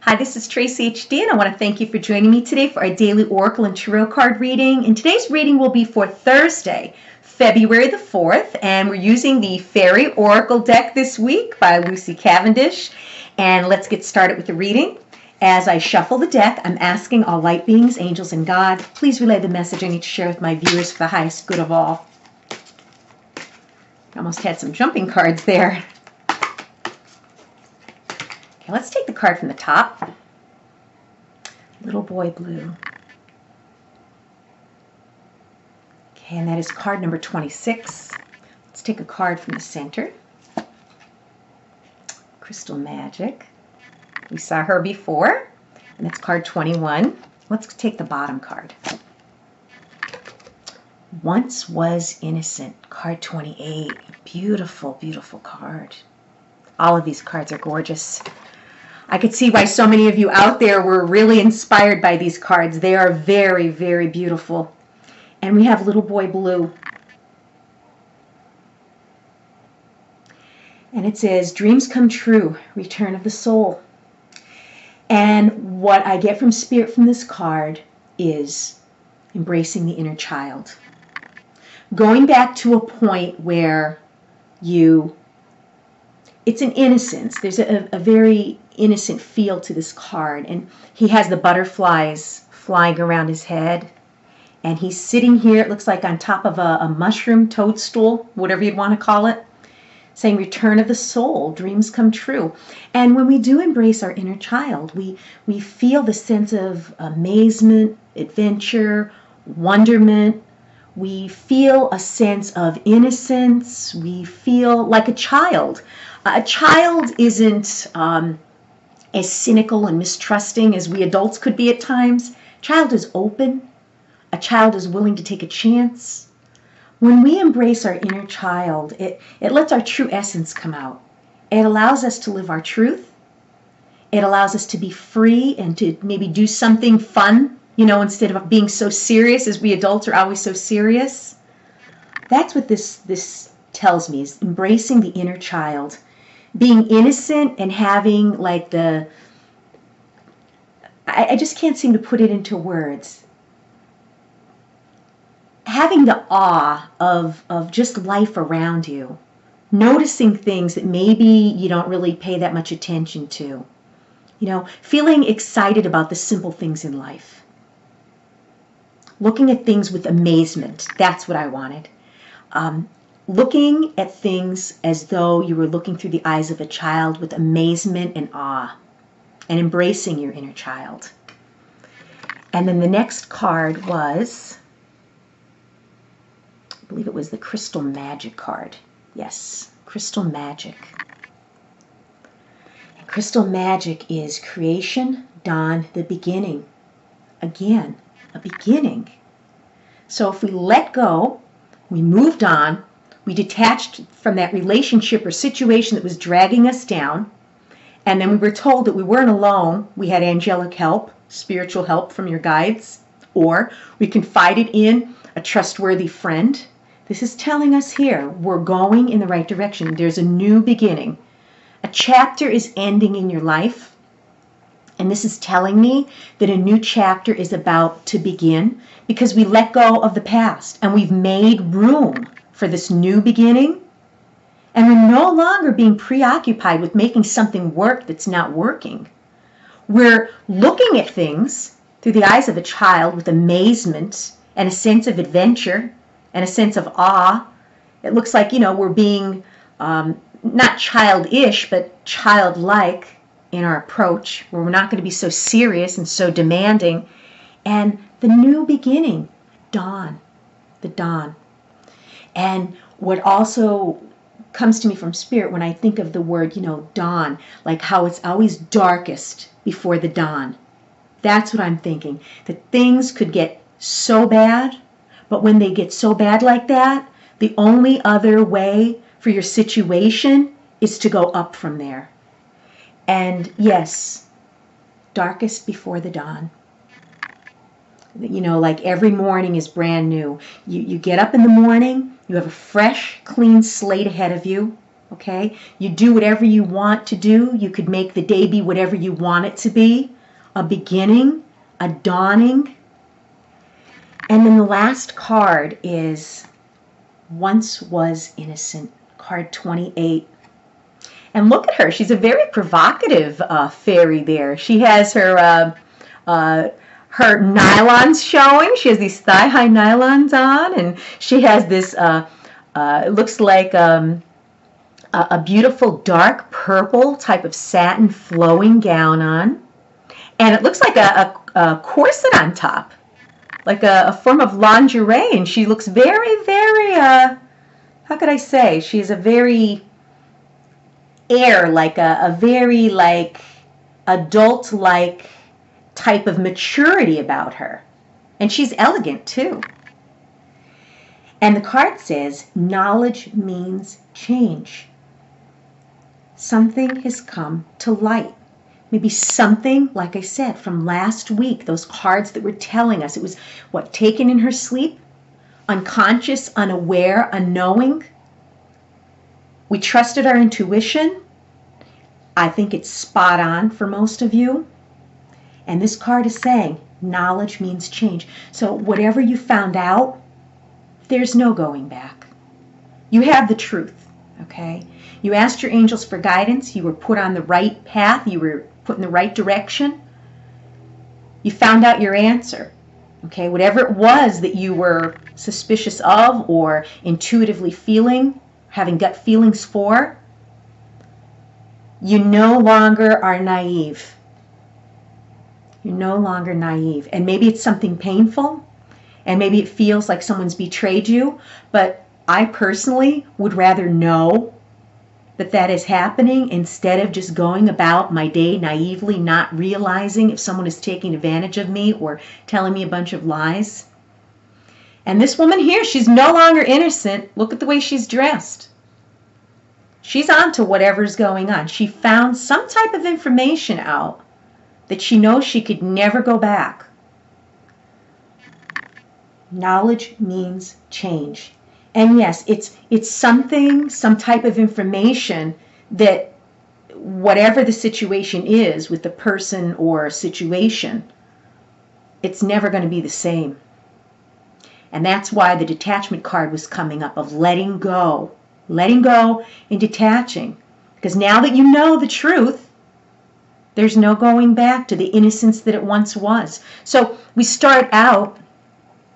Hi, this is Tracy HD, and I want to thank you for joining me today for our daily Oracle and Tarot card reading. And today's reading will be for Thursday, February the 4th, and we're using the Fairy Oracle deck this week by Lucy Cavendish. And let's get started with the reading. As I shuffle the deck, I'm asking all light beings, angels, and God, please relay the message I need to share with my viewers for the highest good of all. I almost had some jumping cards there. Okay, let's take the card from the top. Little Boy Blue. Okay, and that is card number 26. Let's take a card from the center. Crystal Magic. We saw her before, and that's card 21. Let's take the bottom card. Once Was Innocent, card 28. Beautiful, beautiful card. All of these cards are gorgeous. I could see why so many of you out there were really inspired by these cards. They are very, very beautiful. And we have Little Boy Blue. And it says, Dreams Come True, Return of the Soul. And what I get from Spirit from this card is embracing the inner child. Going back to a point where it's an innocence. There's a very innocent feel to this card. And he has the butterflies flying around his head. And he's sitting here, it looks like on top of a mushroom toadstool, whatever you'd want to call it, saying, Return of the Soul, dreams come true. And when we do embrace our inner child, we feel the sense of amazement, adventure, wonderment. We feel a sense of innocence. We feel like a child. A child isn't as cynical and mistrusting as we adults could be at times. A child is open. A child is willing to take a chance. When we embrace our inner child, it lets our true essence come out. It allows us to live our truth. It allows us to be free and to maybe do something fun, instead of being so serious, as we adults are always so serious. That's what this tells me, is embracing the inner child. Being innocent and having like I just can't seem to put it into words. Having the awe of just life around you. Noticing things that maybe you don't really pay that much attention to. Feeling excited about the simple things in life. Looking at things with amazement. That's what I wanted. Looking at things as though you were looking through the eyes of a child with amazement and awe. And embracing your inner child. And then the next card was, I believe it was the Crystal Magic card. Yes, Crystal Magic. And Crystal Magic is creation, dawn, the beginning. Again, a beginning. So if we let go, we moved on, we detached from that relationship or situation that was dragging us down, and then we were told that we weren't alone, we had angelic help, spiritual help from your guides, or we confided in a trustworthy friend. This is telling us here we're going in the right direction. There's a new beginning. A chapter is ending in your life, and this is telling me that a new chapter is about to begin because we let go of the past and we've made room for this new beginning. And we're no longer being preoccupied with making something work that's not working. We're looking at things through the eyes of a child with amazement and a sense of adventure and a sense of awe. It looks like, we're being not childish, but childlike in our approach, where we're not going to be so serious and so demanding. And the new beginning, dawn, the dawn. And what also comes to me from Spirit when I think of the word, dawn, like how it's always darkest before the dawn. That's what I'm thinking, that things could get so bad, but when they get so bad like that, the only other way for your situation is to go up from there. And yes, darkest before the dawn. Like every morning is brand new. You get up in the morning, you have a fresh, clean slate ahead of you, Okay? You do whatever you want to do. You could make the day be whatever you want it to be. A beginning, a dawning. And then the last card is Once Was Innocent, card 28. And look at her. She's a very provocative fairy there. She has her nylons showing. She has these thigh-high nylons on, and she has this, it looks like a beautiful dark purple type of satin flowing gown on. And it looks like a corset on top, like a form of lingerie. And she looks very, very, how could I say? She has a very like a very like adult-like type of maturity about her. And she's elegant too. And the card says, knowledge means change. Something has come to light. Maybe something, like I said, from last week, those cards that were telling us, it was what, taken in her sleep, unconscious, unaware, unknowing. We trusted our intuition. I think it's spot on for most of you. And this card is saying, knowledge means change. So whatever you found out, there's no going back. You have the truth, okay? You asked your angels for guidance. You were put on the right path. You were put in the right direction. You found out your answer, okay? Whatever it was that you were suspicious of or intuitively feeling, having gut feelings for, you no longer are naive. You're no longer naive. And maybe it's something painful, and maybe it feels like someone's betrayed you, but I personally would rather know that that is happening instead of just going about my day naively, not realizing if someone is taking advantage of me or telling me a bunch of lies. And this woman here, she's no longer innocent. Look at the way she's dressed. She's on to whatever's going on. She found some type of information out that she knows she could never go back. Knowledge means change. And yes, it's something, some type of information that whatever the situation is with the person or situation, it's never going to be the same. And that's why the detachment card was coming up, of letting go and detaching. Because now that you know the truth, there's no going back to the innocence that it once was. So we start out,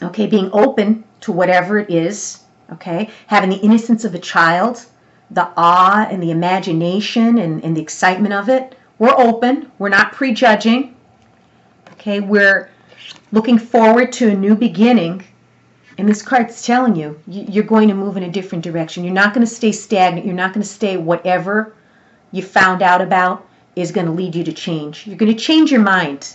okay, being open to whatever it is, okay, having the innocence of a child, the awe and the imagination and the excitement of it. We're open. We're not prejudging. Okay, we're looking forward to a new beginning. And this card's telling you, you're going to move in a different direction. You're not going to stay stagnant. You're not going to stay whatever you found out about is going to lead you to change. You're going to change your mind.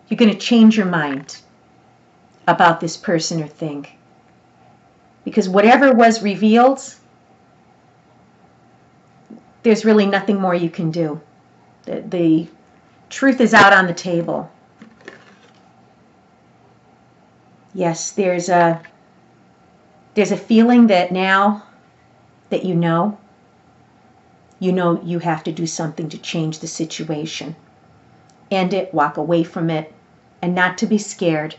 You're going to change your mind about this person or thing. Because whatever was revealed, there's really nothing more you can do. The truth is out on the table. Yes, there's a feeling that now that you know you have to do something to change the situation. End it, walk away from it, and not to be scared.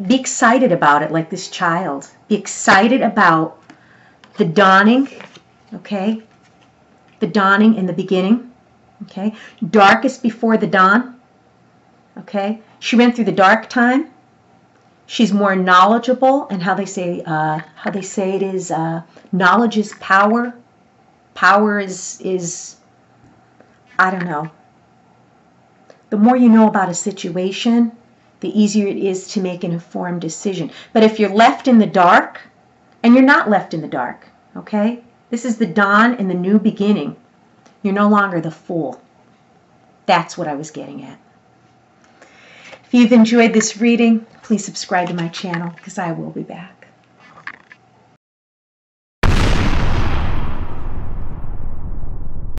Be excited about it like this child. Be excited about the dawning, okay? The dawning in the beginning, okay? Darkest before the dawn, okay? She went through the dark time. She's more knowledgeable, and how they say it is, knowledge is power. Power is, I don't know. The more you know about a situation, the easier it is to make an informed decision. But if you're left in the dark, and you're not left in the dark, okay? This is the dawn and the new beginning. You're no longer the fool. That's what I was getting at. If you've enjoyed this reading, please subscribe to my channel, because I will be back.